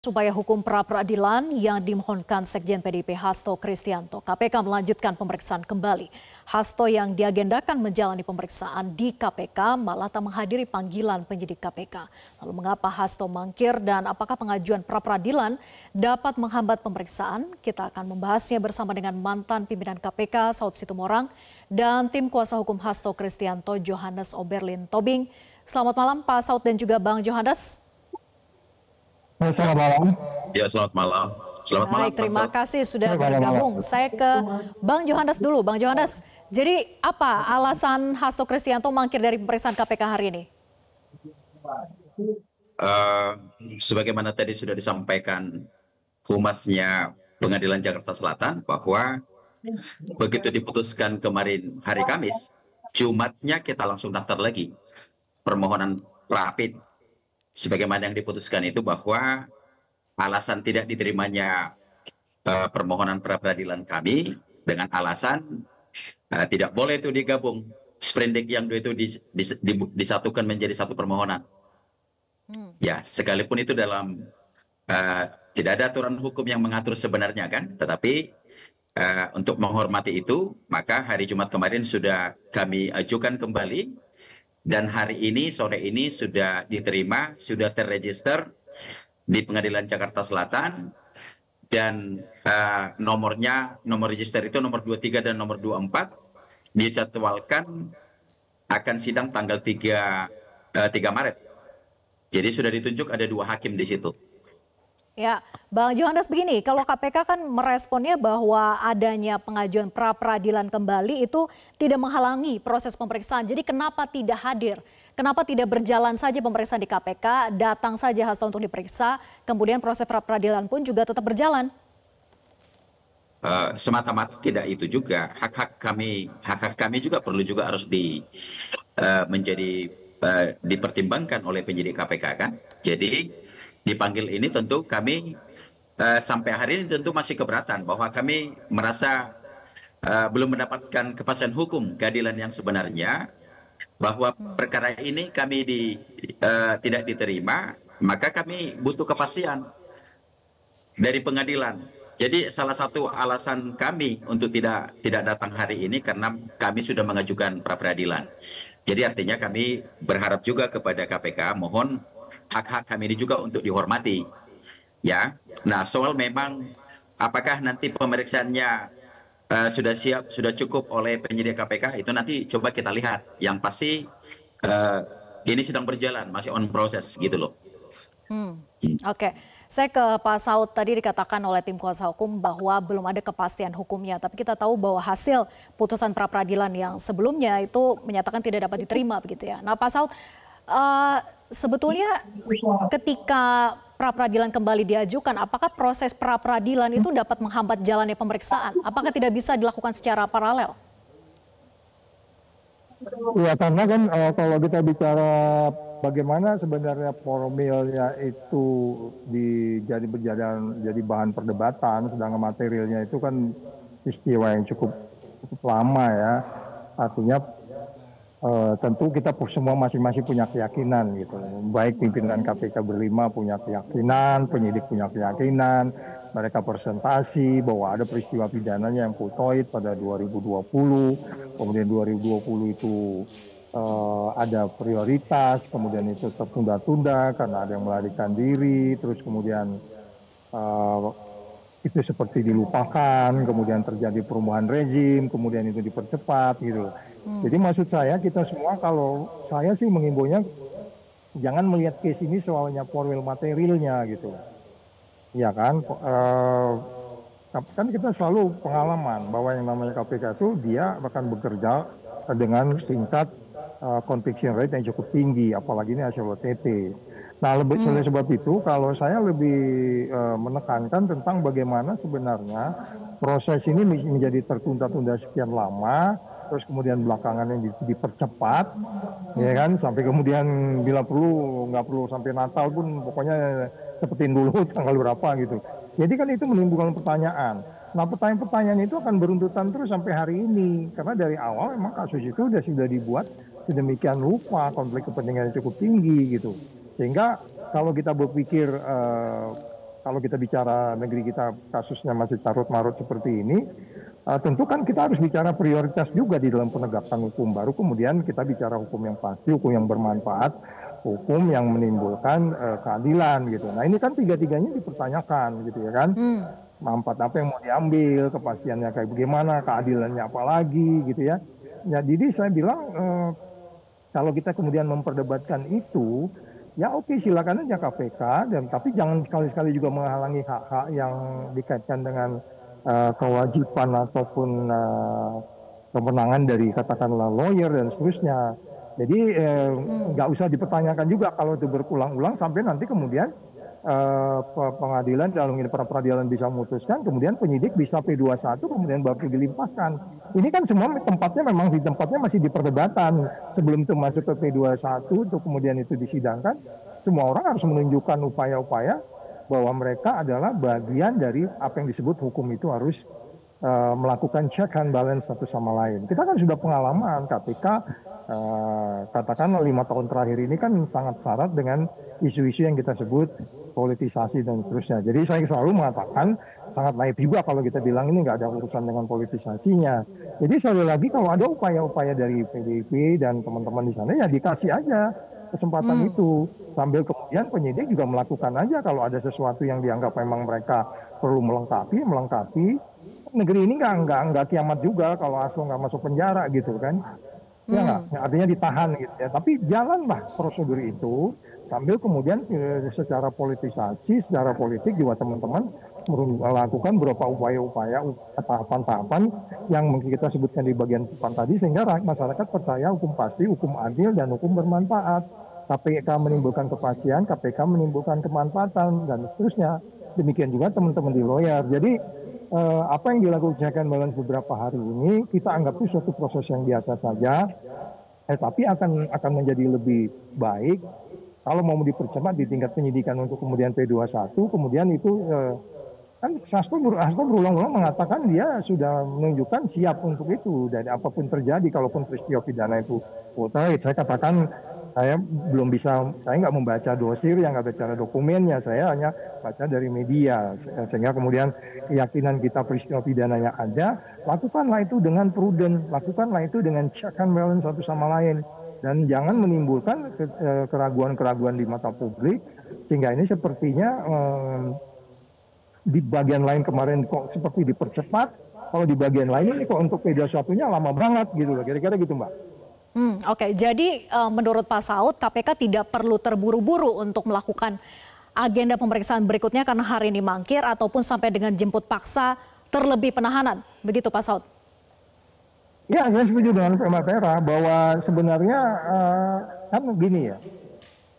Upaya hukum pra-peradilan yang dimohonkan Sekjen PDIP Hasto Kristianto, KPK melanjutkan pemeriksaan kembali. Hasto yang diagendakan menjalani pemeriksaan di KPK malah tak menghadiri panggilan penyidik KPK. Lalu mengapa Hasto mangkir dan apakah pengajuan pra-peradilan dapat menghambat pemeriksaan? Kita akan membahasnya bersama dengan mantan pimpinan KPK Saud Situmorang dan tim kuasa hukum Hasto Kristianto Johannes Oberlin Tobing. Selamat malam Pak Saud dan juga Bang Johannes. Selamat malam. Ya, selamat malam. Selamat malam. Baik, terima kasih sudah bergabung. Saya ke Bang Johannes dulu. Bang Johannes, jadi apa alasan Hasto Kristianto mangkir dari pemeriksaan KPK hari ini? Sebagaimana tadi sudah disampaikan Humasnya Pengadilan Jakarta Selatan bahwa begitu diputuskan kemarin hari Kamis, Jumatnya kita langsung daftar lagi permohonan pra-pid. Sebagaimana yang diputuskan itu bahwa alasan tidak diterimanya permohonan pra-peradilan kami dengan alasan tidak boleh itu digabung sprindik yang itu disatukan menjadi satu permohonan. Ya, sekalipun itu dalam tidak ada aturan hukum yang mengatur sebenarnya kan, tetapi untuk menghormati itu maka hari Jumat kemarin sudah kami ajukan kembali. Dan hari ini, sore ini sudah diterima, sudah terregister di Pengadilan Jakarta Selatan. Dan nomor register itu nomor 23 dan nomor 24 dijadwalkan akan sidang tanggal 3 Maret. Jadi sudah ditunjuk ada 2 hakim di situ. Ya, Bang Johannes begini, kalau KPK kan meresponnya bahwa adanya pengajuan pra-peradilan kembali itu tidak menghalangi proses pemeriksaan. Jadi kenapa tidak hadir? Kenapa tidak berjalan saja pemeriksaan di KPK, datang saja Hasto untuk diperiksa, kemudian proses pra-peradilan pun juga tetap berjalan? Semata-mata tidak itu juga. Hak-hak kami juga perlu juga harus dipertimbangkan oleh penyidik KPK kan. Jadi dipanggil ini tentu kami sampai hari ini tentu masih keberatan bahwa kami merasa belum mendapatkan kepastian hukum keadilan yang sebenarnya, bahwa perkara ini kami tidak diterima, maka kami butuh kepastian dari pengadilan. Jadi salah satu alasan kami untuk tidak datang hari ini karena kami sudah mengajukan pra-peradilan. Jadi artinya kami berharap juga kepada KPK mohon hak-hak kami ini juga untuk dihormati. Ya. Nah, soal memang apakah nanti pemeriksaannya sudah siap, sudah cukup oleh penyidik KPK itu nanti coba kita lihat. Yang pasti ini sedang berjalan, masih on proses gitu loh. Oke. Saya ke Pak Saud, tadi dikatakan oleh tim kuasa hukum bahwa belum ada kepastian hukumnya. Tapi kita tahu bahwa hasil putusan pra-peradilan yang sebelumnya itu menyatakan tidak dapat diterima begitu ya. Nah Pak Saud, sebetulnya ketika pra-peradilan kembali diajukan, apakah proses pra-peradilan itu dapat menghambat jalannya pemeriksaan? Apakah tidak bisa dilakukan secara paralel? Ya karena kan kalau kita bicara bagaimana sebenarnya formilnya itu jadi bahan perdebatan, sedangkan materialnya itu kan peristiwa yang cukup lama ya. Artinya tentu kita semua masing-masing punya keyakinan gitu. Baik pimpinan KPK berlima punya keyakinan, penyidik punya keyakinan, mereka presentasi bahwa ada peristiwa pidananya yang futoid pada 2020, kemudian 2020 itu ada prioritas, kemudian itu tertunda-tunda karena ada yang melarikan diri, terus kemudian itu seperti dilupakan, kemudian terjadi perubahan rezim, kemudian itu dipercepat gitu. Jadi maksud saya kita semua, kalau saya sih mengimbaunya jangan melihat case ini soalnya formil materialnya gitu. Ya kan, kan kita selalu pengalaman bahwa yang namanya KPK itu dia akan bekerja dengan tingkat conviction rate yang cukup tinggi, apalagi ini hasil OTT. Nah, oleh sebab itu, kalau saya lebih menekankan tentang bagaimana sebenarnya proses ini menjadi tertunda-tunda sekian lama, terus kemudian belakangan yang dipercepat, ya kan, sampai kemudian bila perlu, nggak perlu sampai Natal pun, pokoknya cepetin dulu tanggal berapa gitu. Jadi kan itu menimbulkan pertanyaan. Nah, pertanyaan-pertanyaan itu akan beruntutan terus sampai hari ini, karena dari awal memang kasus itu sudah dibuat sedemikian rupa, konflik kepentingan yang cukup tinggi gitu. Sehingga kalau kita berpikir kalau kita bicara negeri kita kasusnya masih carut-marut seperti ini, tentu kan kita harus bicara prioritas juga di dalam penegakan hukum. Baru kemudian kita bicara hukum yang pasti, hukum yang bermanfaat, hukum yang menimbulkan keadilan gitu. Nah ini kan tiga-tiganya dipertanyakan gitu ya kan. Manfaat apa yang mau diambil, kepastiannya kayak bagaimana, keadilannya apa lagi gitu ya. Ya jadi saya bilang kalau kita kemudian memperdebatkan itu, ya oke silakan aja KPK, tapi jangan sekali-sekali juga menghalangi hak-hak yang dikaitkan dengan kewajiban ataupun kemenangan dari katakanlah lawyer dan seterusnya. Jadi nggak usah dipertanyakan juga kalau itu berulang-ulang sampai nanti kemudian pengadilan dalam ini para peradilan bisa memutuskan, kemudian penyidik bisa P21 kemudian baru dilimpahkan. Ini kan semua tempatnya memang di tempatnya masih di perdebatan. Sebelum itu masuk ke P21 untuk kemudian itu disidangkan, semua orang harus menunjukkan upaya-upaya bahwa mereka adalah bagian dari apa yang disebut hukum itu harus melakukan check and balance satu sama lain. Kita kan sudah pengalaman KPK katakanlah 5 tahun terakhir ini kan sangat syarat dengan isu-isu yang kita sebut politisasi dan seterusnya. Jadi saya selalu mengatakan sangat naif juga kalau kita bilang ini nggak ada urusan dengan politisasinya. Jadi sekali lagi kalau ada upaya-upaya dari PDIP dan teman-teman di sana ya dikasih aja kesempatan itu, sambil kemudian penyidik juga melakukan aja kalau ada sesuatu yang dianggap memang mereka perlu melengkapi. Negeri ini nggak kiamat juga kalau Hasto nggak masuk penjara gitu kan. Ya nggak, artinya ditahan gitu ya. Tapi jalanlah prosedur itu sambil kemudian secara politisasi, secara politik juga teman-teman melakukan beberapa upaya-upaya, tahapan-tahapan yang mungkin kita sebutkan di bagian depan tadi sehingga masyarakat percaya hukum pasti, hukum adil dan hukum bermanfaat. KPK menimbulkan kepastian, KPK menimbulkan kemanfaatan dan seterusnya. Demikian juga teman-teman di lawyer. Jadi apa yang dilakukan dalam beberapa hari ini kita anggap itu suatu proses yang biasa saja, tapi akan menjadi lebih baik kalau mau dipercepat di tingkat penyidikan untuk kemudian P21, kemudian itu kan Hasto berulang-ulang mengatakan dia sudah menunjukkan siap untuk itu dan apapun terjadi kalaupun peristiwa pidana itu saya katakan saya belum bisa, saya nggak membaca dosir yang nggak bicara dokumennya, saya hanya baca dari media sehingga kemudian keyakinan kita peristiwa pidana yang ada, lakukanlah itu dengan prudent, lakukanlah itu dengan check and balance satu sama lain dan jangan menimbulkan keraguan-keraguan di mata publik sehingga ini sepertinya di bagian lain kemarin kok seperti dipercepat, kalau di bagian lain ini kok untuk P21-nya lama banget gitu loh, kira-kira gitu Mbak. Oke, jadi menurut Pak Saud, KPK tidak perlu terburu-buru untuk melakukan agenda pemeriksaan berikutnya karena hari ini mangkir ataupun sampai dengan jemput paksa terlebih penahanan. Begitu Pak Saud? Ya, saya setuju dengan Pak Pera bahwa sebenarnya kan begini ya,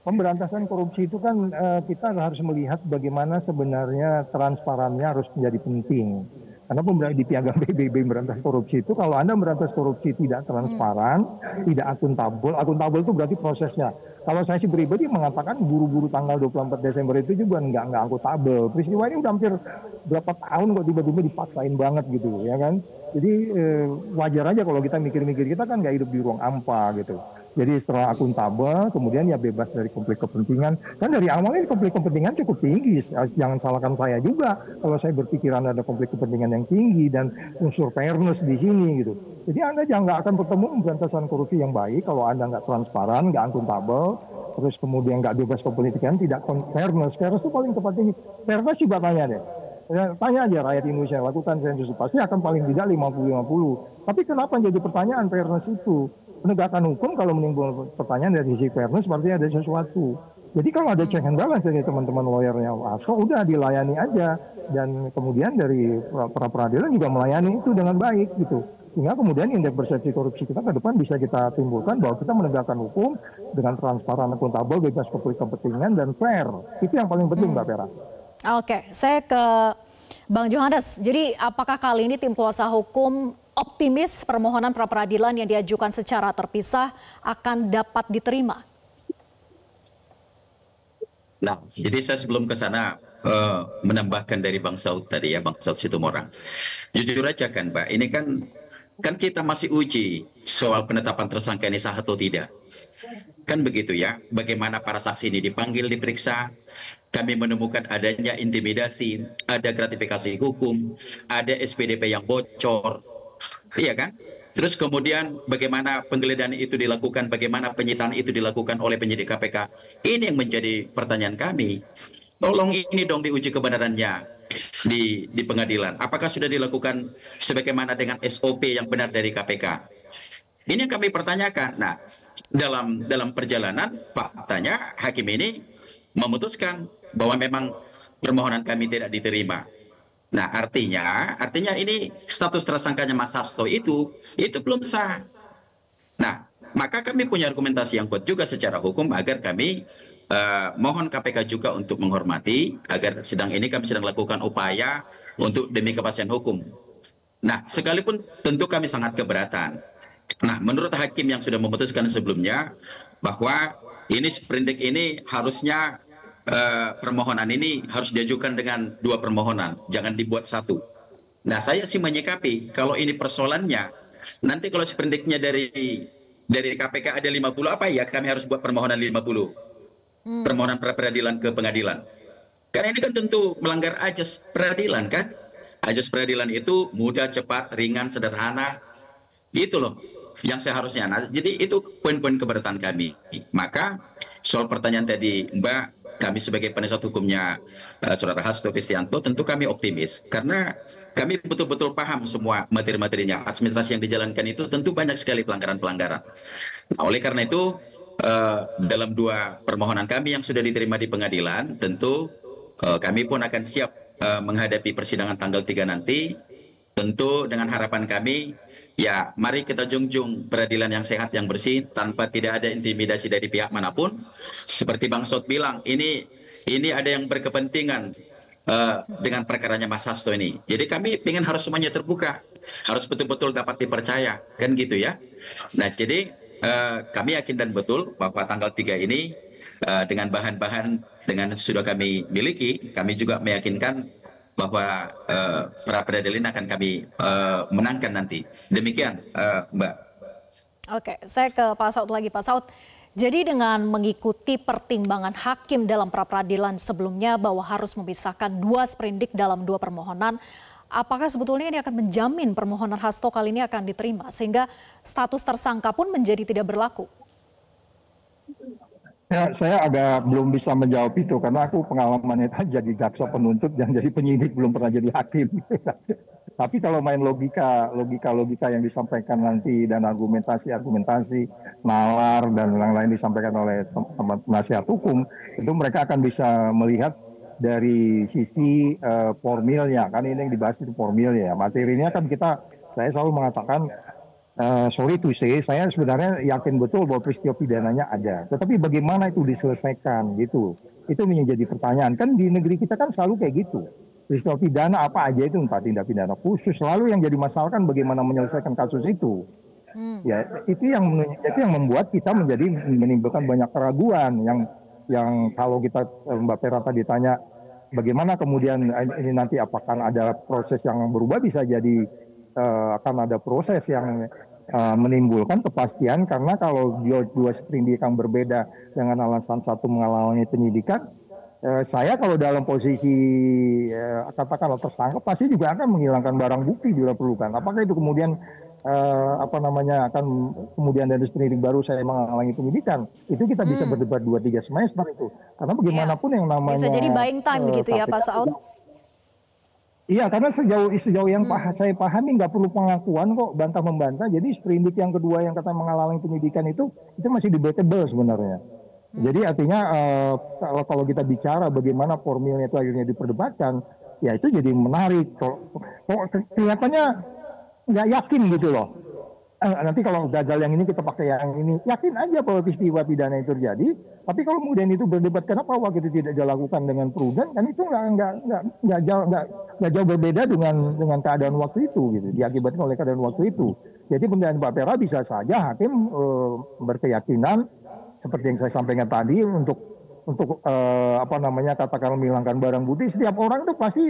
pemberantasan korupsi itu kan kita harus melihat bagaimana sebenarnya transparannya harus menjadi penting. Karena di piagam PBB memberantas korupsi itu kalau Anda memberantas korupsi tidak transparan, tidak akuntabel itu berarti prosesnya. Kalau saya sih pribadi mengatakan buru-buru tanggal 24 Desember itu juga nggak akuntabel. Peristiwa ini udah hampir berapa tahun kok tiba-tiba dipaksain banget gitu ya kan. Jadi wajar aja kalau kita mikir-mikir, kita kan nggak hidup di ruang hampa gitu. Jadi setelah akuntabel, kemudian ya bebas dari konflik kepentingan. Kan dari awalnya konflik kepentingan cukup tinggi. Jangan salahkan saya juga kalau saya berpikiran ada konflik kepentingan yang tinggi dan unsur fairness di sini gitu. Jadi Anda jangan nggak akan bertemu pemberantasan korupsi yang baik kalau Anda nggak transparan, nggak akuntabel, terus kemudian nggak bebas kepentingan, tidak fairness. Fairness itu paling tepat tinggi. Fairness juga tanya deh. Ya, tanya aja rakyat Indonesia, lakukan sensus pasti akan paling tidak 50-50. Tapi kenapa jadi pertanyaan fairness itu? Penegakan hukum kalau menimbulkan pertanyaan dari sisi fairness berarti ada sesuatu. Jadi kalau ada check and balance dari teman-teman lawyernya Hasto udah dilayani aja dan kemudian dari para peradilan juga melayani itu dengan baik gitu. Sehingga kemudian indeks persepsi korupsi kita ke depan bisa kita timbulkan bahwa kita menegakkan hukum dengan transparan, akuntabel, bebas konflik kepentingan dan fair. Itu yang paling penting Mbak Pera. Oke, saya ke Bang Johannes. Jadi apakah kali ini tim kuasa hukum optimis permohonan pra peradilan yang diajukan secara terpisah akan dapat diterima? Nah, jadi saya sebelum ke sana menambahkan dari Bang Saud tadi ya, Bang Saud Situmorang. Jujur aja kan Pak, ini kan kita masih uji soal penetapan tersangka ini sah atau tidak. Kan begitu ya, bagaimana para saksi ini dipanggil, diperiksa, kami menemukan adanya intimidasi, ada gratifikasi hukum, ada SPDP yang bocor, iya kan? Terus kemudian bagaimana penggeledahan itu dilakukan, bagaimana penyitaan itu dilakukan oleh penyidik KPK. Ini yang menjadi pertanyaan kami. Tolong ini dong diuji kebenarannya di pengadilan. Apakah sudah dilakukan sebagaimana dengan SOP yang benar dari KPK? Ini yang kami pertanyakan. Nah, dalam perjalanan faktanya hakim ini memutuskan bahwa memang permohonan kami tidak diterima. Nah, artinya ini status tersangkanya Mas Hasto itu belum sah. Nah, maka kami punya argumentasi yang kuat juga secara hukum agar kami mohon KPK juga untuk menghormati agar kami sedang lakukan upaya untuk demi kepastian hukum. Nah, sekalipun tentu kami sangat keberatan. Nah, menurut hakim yang sudah memutuskan sebelumnya bahwa ini sprindik ini harusnya permohonan ini harus diajukan dengan 2 permohonan, jangan dibuat 1. Nah, saya sih menyikapi kalau ini persoalannya nanti kalau sprindiknya dari KPK ada 50, apa ya kami harus buat permohonan 50 permohonan pra peradilan ke pengadilan. Karena ini kan tentu melanggar ajas peradilan kan. Ajas peradilan itu mudah, cepat, ringan, sederhana. Itu loh yang seharusnya. Nah, jadi itu poin-poin keberatan kami. Maka soal pertanyaan tadi Mbak, kami sebagai penasihat hukumnya Saudara Hasto Kristianto tentu kami optimis karena kami betul-betul paham semua materi-materinya. Administrasi yang dijalankan itu tentu banyak sekali pelanggaran-pelanggaran. Nah, oleh karena itu dalam 2 permohonan kami yang sudah diterima di pengadilan, tentu kami pun akan siap menghadapi persidangan tanggal 3 nanti. Tentu dengan harapan kami, ya mari kita junjung peradilan yang sehat, yang bersih, tanpa tidak ada intimidasi dari pihak manapun. Seperti Bang Saud bilang, ini ada yang berkepentingan dengan perkaranya Mas Hasto ini. Jadi kami ingin harus semuanya terbuka, harus betul-betul dapat dipercaya, kan gitu ya. Nah, jadi kami yakin dan betul bahwa tanggal 3 ini dengan bahan-bahan dengan sudah kami miliki, kami juga meyakinkan bahwa pra peradilan akan kami menangkan nanti. Demikian, Mbak. Oke, saya ke Pak Saud lagi. Pak Saud, jadi dengan mengikuti pertimbangan hakim dalam pra peradilan sebelumnya bahwa harus memisahkan 2 sprindik dalam 2 permohonan, apakah sebetulnya ini akan menjamin permohonan Hasto kali ini akan diterima sehingga status tersangka pun menjadi tidak berlaku? Ya, saya belum bisa menjawab itu karena aku pengalamannya kan jadi jaksa penuntut dan jadi penyidik, belum pernah jadi hakim. Tapi kalau main logika yang disampaikan nanti dan argumentasi nalar dan lain-lain disampaikan oleh teman penasihat hukum, itu mereka akan bisa melihat dari sisi formilnya, kan ini yang dibahas itu formilnya ya. Materinya kan saya selalu mengatakan sorry to say, saya sebenarnya yakin betul bahwa peristiwa pidananya ada. Tetapi bagaimana itu diselesaikan gitu. Itu menjadi pertanyaan. Kan di negeri kita kan selalu kayak gitu. Peristiwa pidana apa aja itu, entah tindak pidana khusus. Selalu yang jadi masalah kan bagaimana menyelesaikan kasus itu. Ya, itu yang membuat kita menimbulkan banyak keraguan yang kalau kita Mbak Vera tadi tanya bagaimana kemudian ini nanti apakah ada proses yang berubah, bisa jadi akan ada proses yang menimbulkan kepastian karena kalau 2 sprindik yang berbeda dengan alasan satu menghalangi penyidikan, saya kalau dalam posisi katakanlah tersangka pasti juga akan menghilangkan barang bukti bila perlukan. Apakah itu kemudian akan kemudian dari sprindik baru saya menghalangi penyidikan, itu kita bisa berdebat 2-3 semester itu karena bagaimanapun yang namanya bisa jadi buying time begitu ya Pak Saud. Iya, karena sejauh yang saya pahami nggak perlu pengakuan kok, bantah-membantah. Jadi sprindik yang kedua yang kata menghalangi penyidikan itu masih debatable sebenarnya. Jadi artinya kalau kita bicara bagaimana formilnya itu akhirnya diperdebatkan, ya itu jadi menarik. Kok kelihatannya nggak yakin gitu loh. Nanti kalau gagal yang ini kita pakai yang ini, yakin aja bahwa peristiwa pidana itu terjadi. Tapi kalau kemudian itu berdebat kenapa waktu itu tidak dilakukan dengan prudent, kan itu nggak jauh berbeda dengan keadaan waktu itu gitu, diakibatkan oleh keadaan waktu itu. Jadi penilaian Pak Pera bisa saja hakim berkeyakinan seperti yang saya sampaikan tadi untuk katakan menghilangkan barang bukti. Setiap orang itu pasti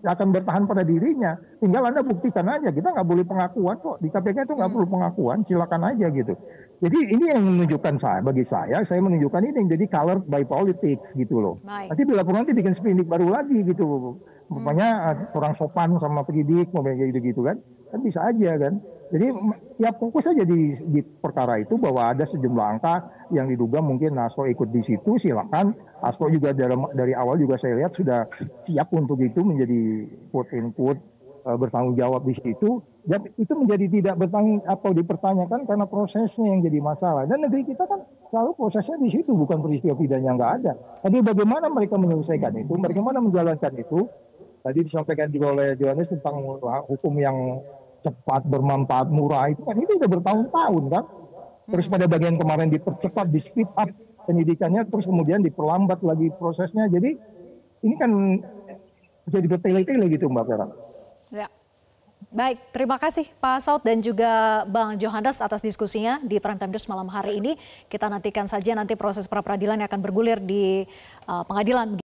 akan bertahan pada dirinya. Tinggal Anda buktikan aja. Kita nggak boleh pengakuan kok. Di KPK itu nggak perlu pengakuan. Silakan aja gitu. Jadi ini yang menunjukkan bagi saya menunjukkan ini yang jadi colored by politics gitu loh. Baik. Nanti bila perlu nanti bikin sprindik baru lagi gitu. Rupanya kurang sopan sama penyidik, kayak gitu-gitu kan. Kan bisa aja kan. Jadi ya fokus saja di perkara itu bahwa ada sejumlah angka yang diduga mungkin Hasto ikut di situ, silakan. Hasto juga dari awal juga saya lihat sudah siap untuk itu menjadi quote unquote bertanggung jawab di situ, dan itu menjadi tidak bertanggung atau dipertanyakan karena prosesnya yang jadi masalah. Dan negeri kita kan selalu prosesnya di situ, bukan peristiwa pidana yang nggak ada. Tapi bagaimana mereka menyelesaikan itu, bagaimana menjalankan itu, tadi disampaikan juga oleh Johannes tentang hukum yang cepat, bermanfaat, murah, itu kan itu udah bertahun-tahun kan. Terus pada bagian kemarin dipercepat, di speed up penyidikannya, terus kemudian diperlambat lagi prosesnya. Jadi ini kan jadi bertele-tele gitu Mbak Vera. Ya. Baik, terima kasih Pak Saud dan juga Bang Johannes atas diskusinya di Prime Time News malam hari ini. Kita nantikan saja nanti proses pra peradilan yang akan bergulir di pengadilan.